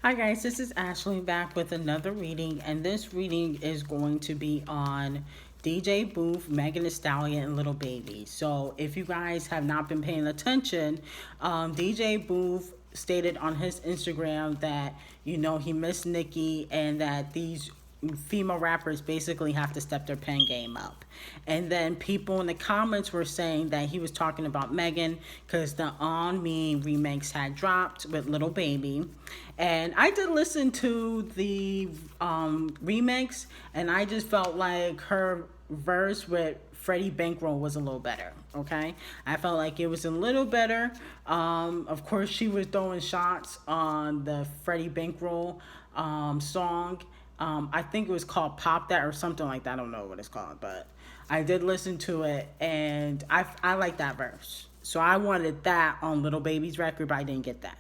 Hi guys, this is Ashley back with another reading, and this reading is going to be on DJ Boof, Megan Thee Stallion, and Little Baby. So if you guys have not been paying attention, DJ Boof stated on his Instagram that he missed Nicki and that these female rappers basically have to step their pen game up. And then people in the comments were saying that he was talking about Megan because the On Me remix had dropped with Little Baby. And I did listen to the remix, and I just felt like her verse with Freddie Bankroll was a little better. Okay, I felt like it was a little better. Of course, she was throwing shots on the Freddie Bankroll song. I think it was called Pop That or something like that. I don't know what it's called, but I did listen to it, and I like that verse. So I wanted that on Little Baby's record, but I didn't get that.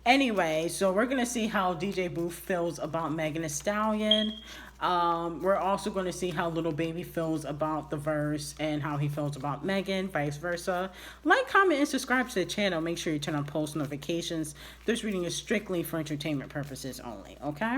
Anyway, so we're gonna see how DJ Boof feels about Megan Thee Stallion. We're also going to see how Little Baby feels about the verse and how he feels about Megan, vice versa. Like, comment, and subscribe to the channel. Make sure you turn on post notifications. This reading is strictly for entertainment purposes only, okay?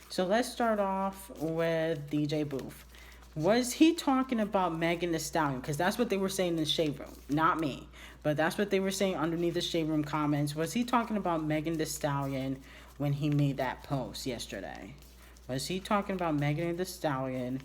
So let's start off with DJ Boof. Was he talking about Megan Thee Stallion? Because that's what they were saying in the shade room. Not me. But that's what they were saying underneath the shade room comments. Was he talking about Megan Thee Stallion when he made that post yesterday? Was he talking about Megan Thee Stallion?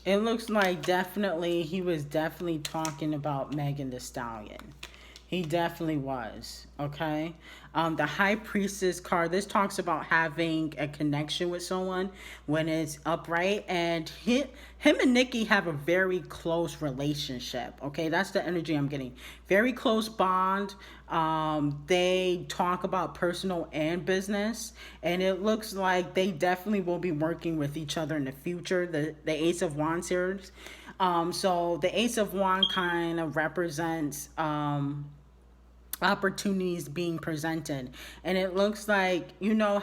It looks like he was definitely talking about Megan Thee Stallion. He definitely was. Okay. The High Priestess card. This talks about having a connection with someone when it's upright, and him and Nicki have a very close relationship. Okay, that's the energy I'm getting. Very close bond. They talk about personal and business, and it looks like they definitely will be working with each other in the future. The Ace of Wands here. So the Ace of Wands kind of represents opportunities being presented, and it looks like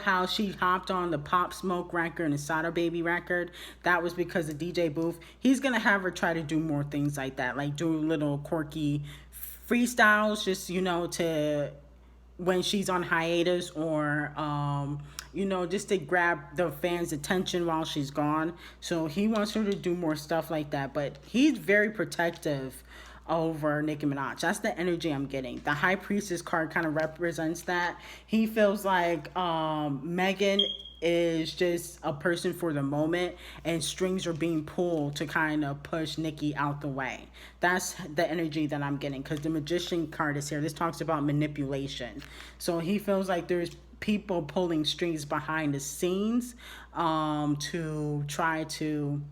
how she hopped on the Pop Smoke record and the Sada Baby record. That was because of DJ Boof. He's gonna have her try to do more things like that, like do little quirky freestyles, just to when she's on hiatus, or just to grab the fans attention while she's gone. So he wants her to do more stuff like that, but he's very protective over Nicki Minaj. That's the energy I'm getting. The High Priestess card kind of represents that. He feels like Megan is just a person for the moment, and strings are being pulled to kind of push Nicki out the way. That's the energy that I'm getting, because the Magician card is here. This talks about manipulation. So he feels like there's people pulling strings behind the scenes to try to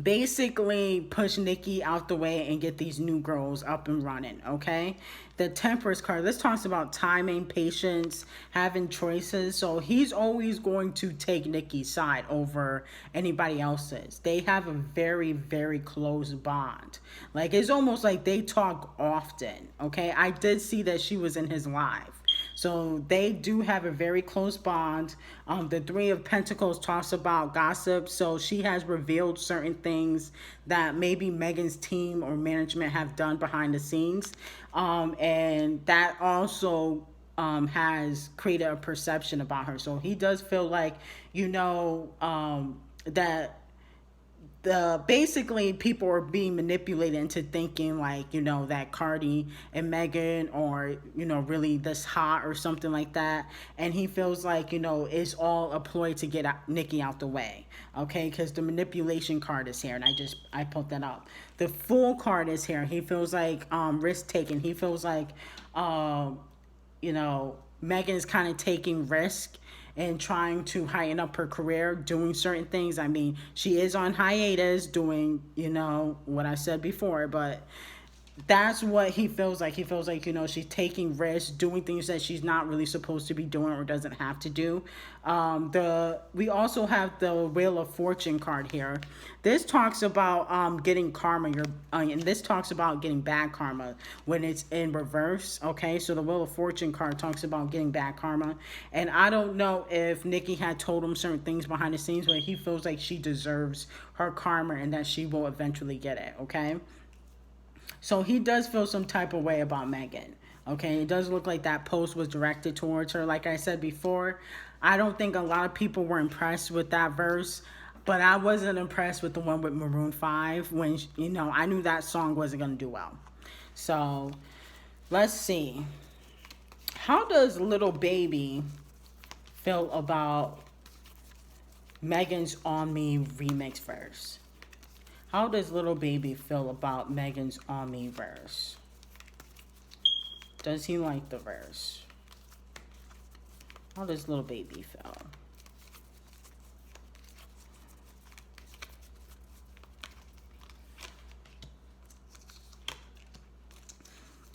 basically push Nicki out the way and get these new girls up and running, okay? The Temperance card, this talks about timing, patience, having choices. So he's always going to take Nicki's side over anybody else's. They have a very, very close bond. Like, it's almost like they talk often, okay? I did see that she was in his live. So they do have a very close bond. The Three of Pentacles talks about gossip. So she has revealed certain things that maybe Megan's team or management have done behind the scenes. And that also has created a perception about her. So he does feel like, that basically people are being manipulated into thinking like that Cardi and Megan are really this hot or something like that, and he feels like it's all a ploy to get Nicki out the way, okay? Because the manipulation card is here, and I put that up. The Fool card is here. He feels like risk taking. He feels like Megan is kind of taking risk and trying to heighten up her career, doing certain things. I mean, she is on hiatus doing, what I said before, but that's what he feels like. He feels like, you know, she's taking risks, doing things that she's not really supposed to be doing or doesn't have to do. We also have the Wheel of Fortune card here. This talks about getting karma. And this talks about getting bad karma when it's in reverse. Okay, so the Wheel of Fortune card talks about getting bad karma, and I don't know if Nikki had told him certain things behind the scenes, but he feels like she deserves her karma and that she will eventually get it. Okay. So he does feel some type of way about Megan. Okay, it does look like that post was directed towards her. Like I said before, I don't think a lot of people were impressed with that verse, but I wasn't impressed with the one with Maroon 5 when, you know, I knew that song wasn't going to do well. So let's see. How does Little Baby feel about Megan's On Me remix verse? How does Little Baby feel about Megan's On Me verse? Does he like the verse? How does Little Baby feel?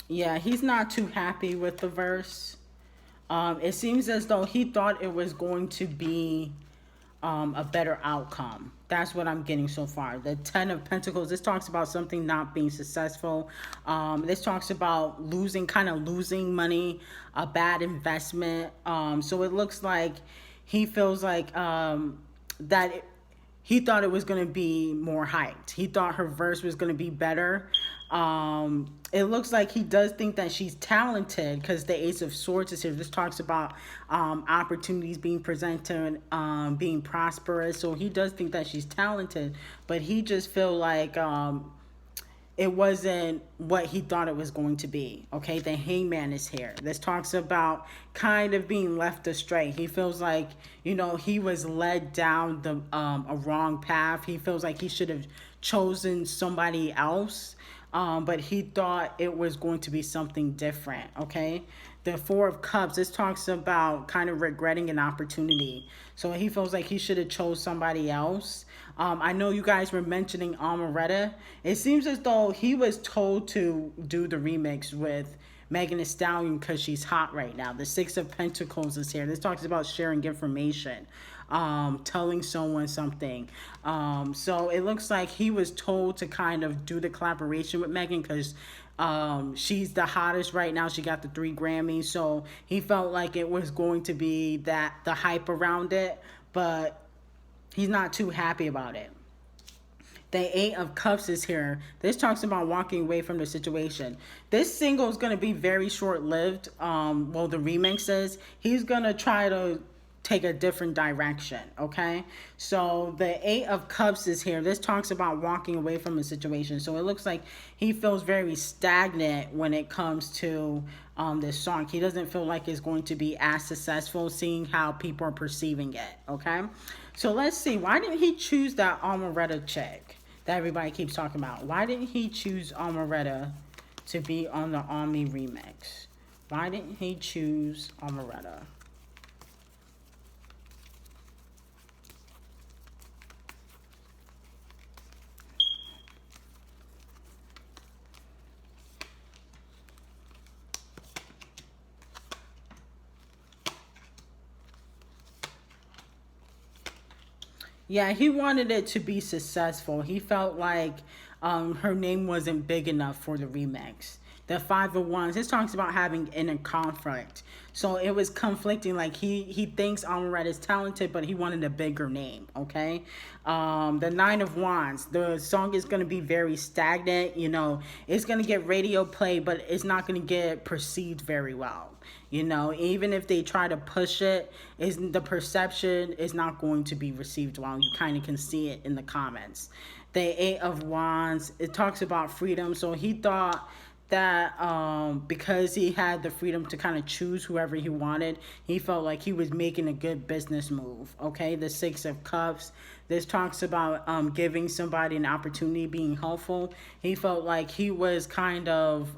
Yeah, he's not too happy with the verse. It seems as though he thought it was going to be a better outcome. That's what I'm getting so far. The Ten of Pentacles, this talks about something not being successful. This talks about kind of losing money, a bad investment. So it looks like he feels like he thought it was going to be more hyped. He thought her verse was going to be better. It looks like he does think that she's talented because the Ace of Swords is here. This talks about opportunities being presented, being prosperous. So he does think that she's talented, but he just feel like it wasn't what he thought it was going to be. Okay, the Hangman is here. This talks about kind of being left astray. He feels like, you know, he was led down a wrong path. He feels like he should have chosen somebody else, but he thought it was going to be something different. Okay, the Four of Cups, this talks about kind of regretting an opportunity. So he feels like he should have chose somebody else. I know you guys were mentioning Amaretta. It seems as though he was told to do the remix with Megan Thee Stallion because she's hot right now. The Six of Pentacles is here. This talks about sharing information, telling someone something. So it looks like he was told to kind of do the collaboration with Megan because she's the hottest right now. She got the 3 Grammys. So he felt like it was going to be the hype around it, but he's not too happy about it. The Eight of Cups is here. This talks about walking away from the situation. This single is going to be very short-lived. Well, the remix is. He's going to try to take a different direction, okay? So the Eight of Cups is here. This talks about walking away from a situation. So it looks like he feels very stagnant when it comes to this song. He doesn't feel like it's going to be as successful, seeing how people are perceiving it, okay? So let's see. Why didn't he choose that Amaretta chick that everybody keeps talking about? Why didn't he choose Amaretta to be on the On Me remix? Why didn't he choose Amaretta? Yeah, he wanted it to be successful. He felt like her name wasn't big enough for the remix. The Five of Wands, this talks about having inner conflict. So it was conflicting. Like he thinks Amaret is talented, but he wanted a bigger name. Okay, the Nine of Wands. The song is going to be very stagnant. You know, it's going to get radio play, but it's not going to get perceived very well. You know, even if they try to push it, is the perception is not going to be received well. You kind of can see it in the comments. The Eight of Wands, it talks about freedom. So he thought that because he had the freedom to kind of choose whoever he wanted, he felt like he was making a good business move. Okay, the Six of Cups, this talks about giving somebody an opportunity, being helpful. He felt like he was kind of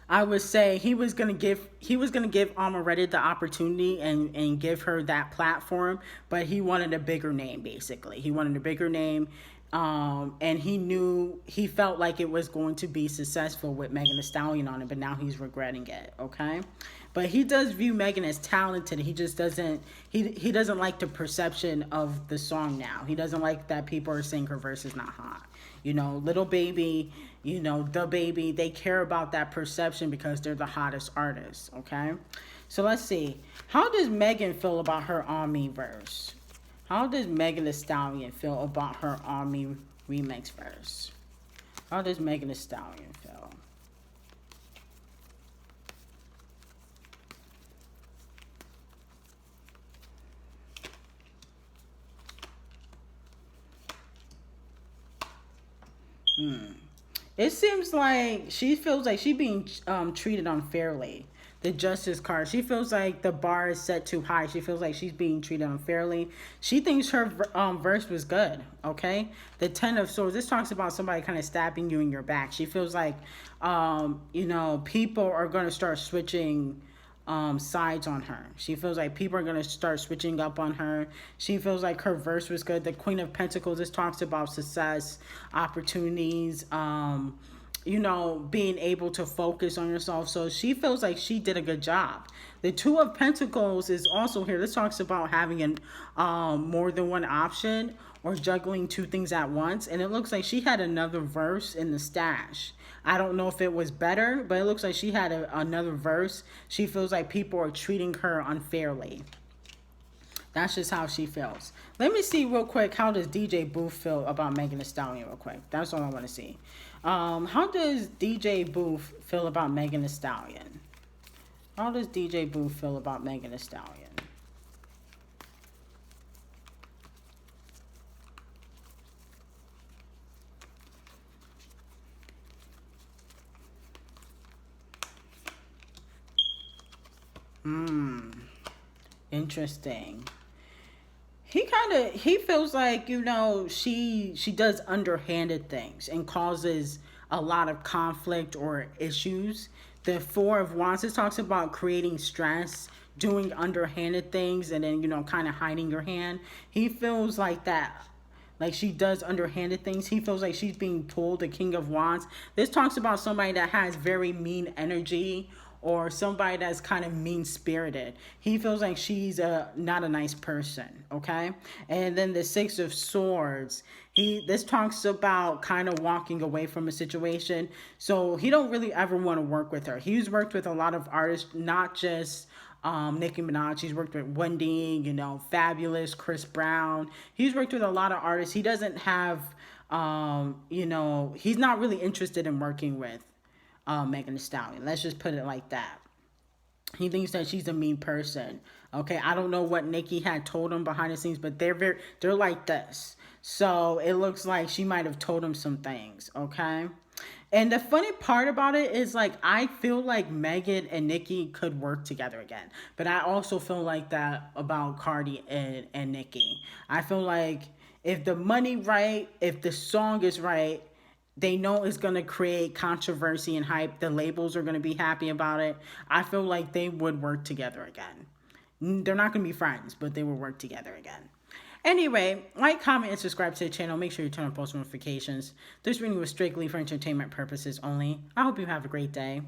I would say he was gonna give Amaretta the opportunity and give her that platform, but he wanted a bigger name. Basically, he wanted a bigger name. And he felt like it was going to be successful with Megan Thee Stallion on it, but now he's regretting it. Okay, but he does view Megan as talented. He just doesn't he doesn't like the perception of the song now. He doesn't like that people are saying her verse is not hot. You know, Little Baby, you know, the Baby, they care about that perception because they're the hottest artists. Okay, so let's see. How does Megan feel about her On Me verse? How does Megan Thee Stallion feel about her On Me remix verse? How does Megan Thee Stallion feel? It seems like she feels like she's being treated unfairly. The justice card. She feels like the bar is set too high. She feels like she's being treated unfairly. She thinks her verse was good. Okay, the Ten of Swords. This talks about somebody kind of stabbing you in your back. She feels like, you know, people are going to start switching sides on her. She feels like people are going to start switching up on her. She feels like her verse was good. The Queen of Pentacles, this talks about success, opportunities, you know, being able to focus on yourself. So she feels like she did a good job. The Two of Pentacles is also here. This talks about having an more than one option or juggling two things at once. And it looks like she had another verse in the stash. I don't know if it was better, but it looks like she had another verse. She feels like people are treating her unfairly. That's just how she feels. Let me see real quick, how does DJ Boof feel about Megan Thee Stallion real quick. That's all I want to see. How does DJ Boof feel about Megan Thee Stallion? How does DJ Boof feel about Megan Thee Stallion? Interesting. He feels like, you know, she does underhanded things and causes a lot of conflict or issues. The Four of Wands, it talks about creating stress, doing underhanded things, and then, you know, kind of hiding your hand. He feels like that, like she does underhanded things. He feels like she's being pulled. The King of Wands, this talks about somebody that has very mean energy or somebody that's kind of mean spirited. He feels like she's not a nice person. Okay, and then the Six of Swords, this talks about kind of walking away from a situation. So he don't really ever want to work with her. He's worked with a lot of artists, not just Nicki Minaj. He's worked with Wendy, you know, Fabulous, Chris Brown. He's worked with a lot of artists. He doesn't have, you know, he's not really interested in working with Megan Thee Stallion. Let's just put it like that. He thinks that she's a mean person. Okay, I don't know what Nicki had told him behind the scenes, but they're like this. So it looks like she might have told him some things. Okay, and the funny part about it is, like, I feel like Megan and Nicki could work together again, but I also feel like that about Cardi and Nicki. I feel like if the money right, if the song is right, they know it's going to create controversy and hype. The labels are going to be happy about it. I feel like they would work together again. They're not going to be friends, but they will work together again. Anyway, like, comment, and subscribe to the channel. Make sure you turn on post notifications. This reading was strictly for entertainment purposes only. I hope you have a great day.